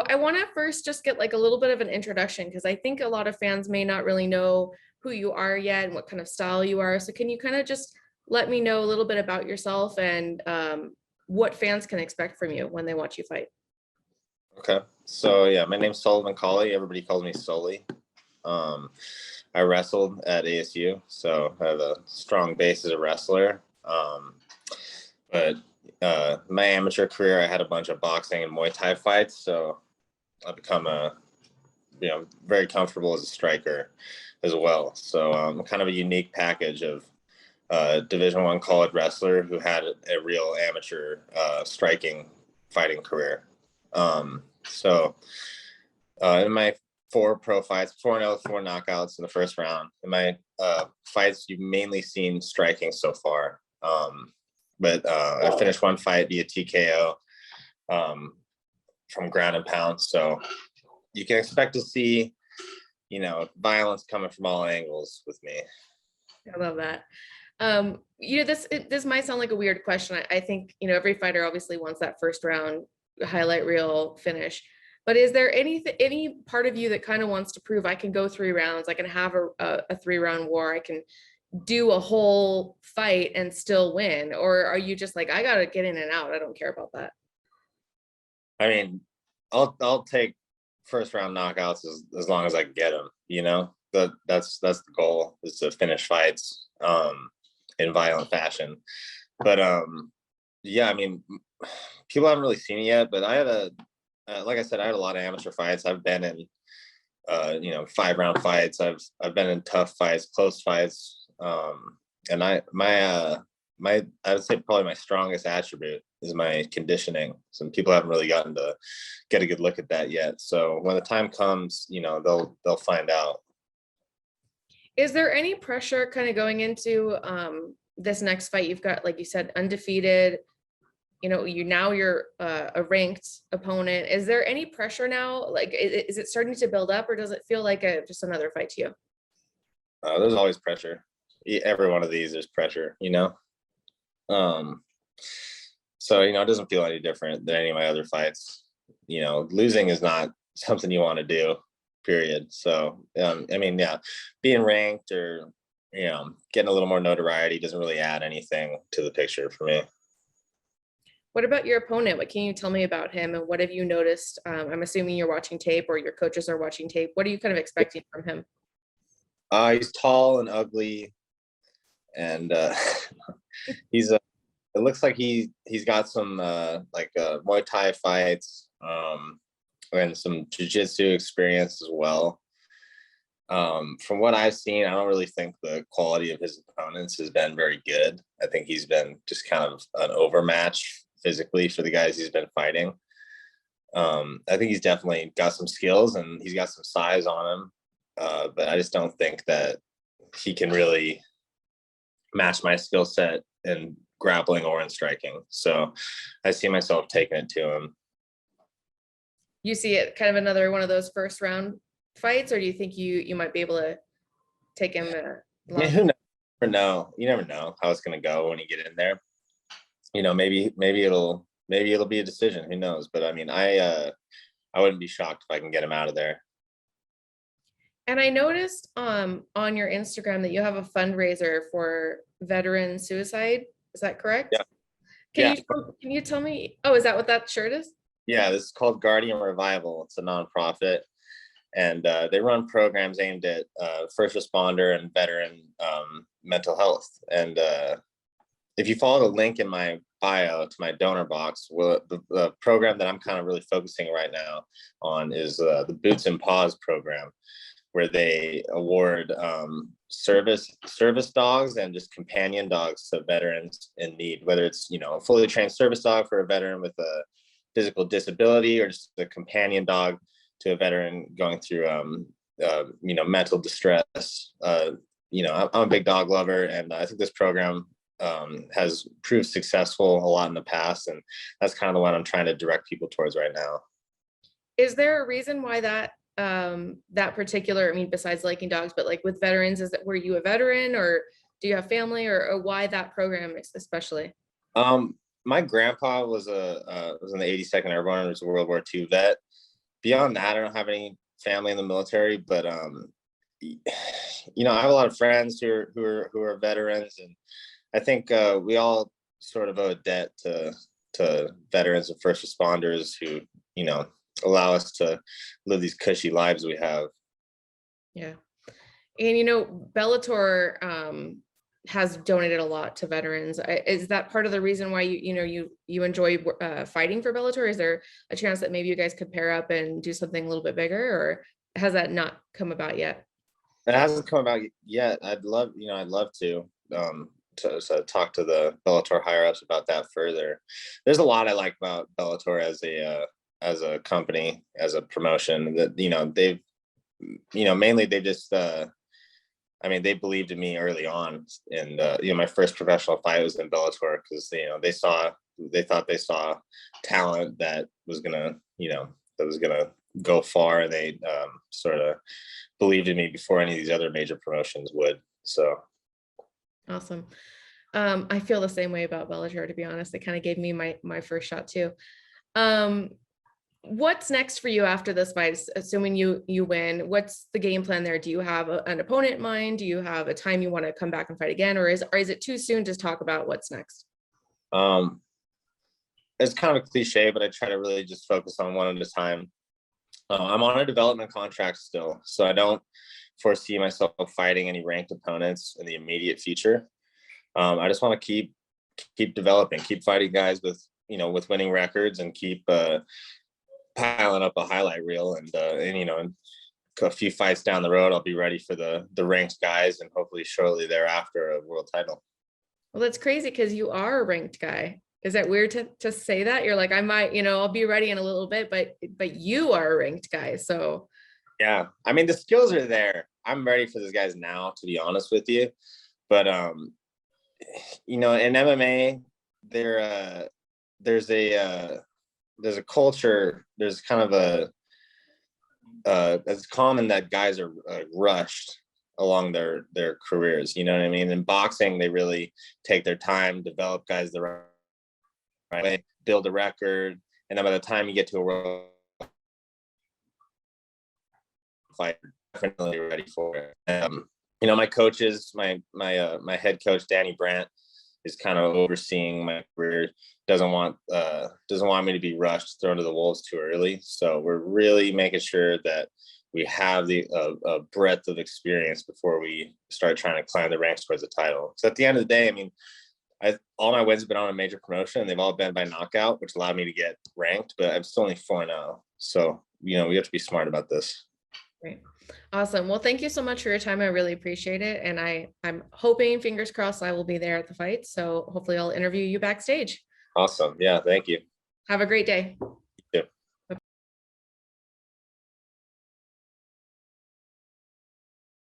I want to first just get like a little bit of an introduction because I think a lot of fans may not really know who you are yet and what kind of style you are. So can you kind of just let me know a little bit about yourself and what fans can expect from you when they watch you fight? Okay. So yeah, my name's Sullivan Cauley. Everybody calls me Sully. Um, I wrestled at ASU, so I have a strong base as a wrestler. But my amateur career, I had a bunch of boxing and Muay Thai fights, so I've become very comfortable as a striker as well. So kind of a unique package of Division I college wrestler who had a real amateur striking fighting career. In my 4 pro fights, 4-0, 4 knockouts in the first round. In my fights, you've mainly seen striking so far. But I finished one fight via TKO from ground and pound. So you can expect to see, violence coming from all angles with me. I love that. This might sound like a weird question. I think, every fighter obviously wants that first round highlight reel finish. But is there any part of you that kind of wants to prove I can go 3 rounds, I can have a 3-round war, I can do a whole fight and still win? Or are you just like, I gotta get in and out, I don't care about that? I mean, I'll take first round knockouts as long as I can get them. That's the goal, is to finish fights in violent fashion. But yeah, I mean, people haven't really seen it yet, but I had like I said, I had a lot of amateur fights. I've been in 5-round fights. I've been in tough fights, close fights. And I would say probably my strongest attribute is my conditioning. Some people haven't really gotten to get a good look at that yet. So when the time comes, they'll find out. Is there any pressure kind of going into this next fight? You've got, like you said, undefeated, you're a ranked opponent. Is there any pressure now? Like, is it starting to build up, or does it feel like just another fight to you? There's always pressure. Every one of these, there's pressure, So, it doesn't feel any different than any of my other fights. Losing is not something you want to do, period. So, yeah, being ranked or, getting a little more notoriety doesn't really add anything to the picture for me. What about your opponent? What can you tell me about him, and what have you noticed? I'm assuming you're watching tape, or your coaches are watching tape. What are you kind of expecting from him? He's tall and ugly, and it looks like he's got some Muay Thai fights and some jiu-jitsu experience as well. From what I've seen, I don't really think the quality of his opponents has been very good. I think he's been just kind of an overmatch physically for the guys he's been fighting. I think he's definitely got some skills and he's got some size on him, but I just don't think that he can really match my skill set in grappling or in striking. So I see myself taking it to him. You see it kind of another one of those first round fights, or do you think you might be able to take him? I mean, who knows? You never know how it's going to go when you get in there. Maybe it'll be a decision. Who knows? But I mean, I wouldn't be shocked if I can get him out of there. And I noticed on your Instagram that you have a fundraiser for veteran suicide. Is that correct? Yeah. Can you tell me? Oh, is that what that shirt is? Yeah, this is called Guardian Revival. It's a nonprofit, and they run programs aimed at first responder and veteran mental health. And if you follow the link in my bio to my donor box, the program that I'm kind of really focusing right now on is the Boots and Paws program, where they award service dogs and just companion dogs to veterans in need, whether it's a fully trained service dog for a veteran with a physical disability, or just a companion dog to a veteran going through mental distress. I'm a big dog lover, and I think this program has proved successful a lot in the past, and that's kind of the one I'm trying to direct people towards right now. Is there a reason why that particular, besides liking dogs, but like with veterans, were you a veteran, or do you have family, or why that program especially? My grandpa was in the 82nd Airborne, was a World War II vet, beyond that, I don't have any family in the military, but I have a lot of friends who are veterans, and I think we all sort of owe a debt to veterans and first responders who, allow us to live these cushy lives we have. Yeah. And Bellator has donated a lot to veterans. Is that part of the reason why you enjoy fighting for Bellator? Is there a chance that maybe you guys could pair up and do something a little bit bigger, or has that not come about yet? It hasn't come about yet. I'd love to talk to the Bellator higher ups about that further. There's a lot I like about Bellator as a company, as a promotion, that they've mainly they just they believed in me early on, and my first professional fight was in Bellator because they thought they saw talent that was gonna go far, and they sort of believed in me before any of these other major promotions would. So Awesome. I feel the same way about Bellator, to be honest. It kind of gave me my first shot too. What's next for you after this fight? Assuming you win, what's the game plan there? Do you have an opponent in mind? Do you have a time you want to come back and fight again, or is it too soon to talk about what's next? It's kind of a cliche, but I try to really just focus on one at a time. I'm on a development contract still, so I don't foresee myself fighting any ranked opponents in the immediate future. I just want to keep developing, keep fighting guys with winning records, and keep piling up a highlight reel, and a few fights down the road, I'll be ready for the ranked guys, and hopefully shortly thereafter a world title. Well, that's crazy because you are a ranked guy. Is that weird to say that? You're like, I might, I'll be ready in a little bit, but you are a ranked guy. So yeah, the skills are there. I'm ready for these guys now, to be honest with you. But in MMA, there's a culture, there's kind of it's common that guys are rushed along their careers. You know what I mean? In boxing, they really take their time, develop guys the right way, build a record, and then by the time you get to a world fight, definitely ready for it. My coaches, my head coach Danny Brandt is kind of overseeing my career. Doesn't want me to be rushed, thrown to the wolves too early. So we're really making sure that we have the breadth of experience before we start trying to climb the ranks towards the title. So at the end of the day, all my wins have been on a major promotion, and they've all been by knockout, which allowed me to get ranked, but I'm still only 4-0. So, we have to be smart about this. Great. Awesome. Well, thank you so much for your time. I really appreciate it. And I'm hoping, fingers crossed, I will be there at the fight. So hopefully I'll interview you backstage. Awesome. Yeah. Thank you. Have a great day.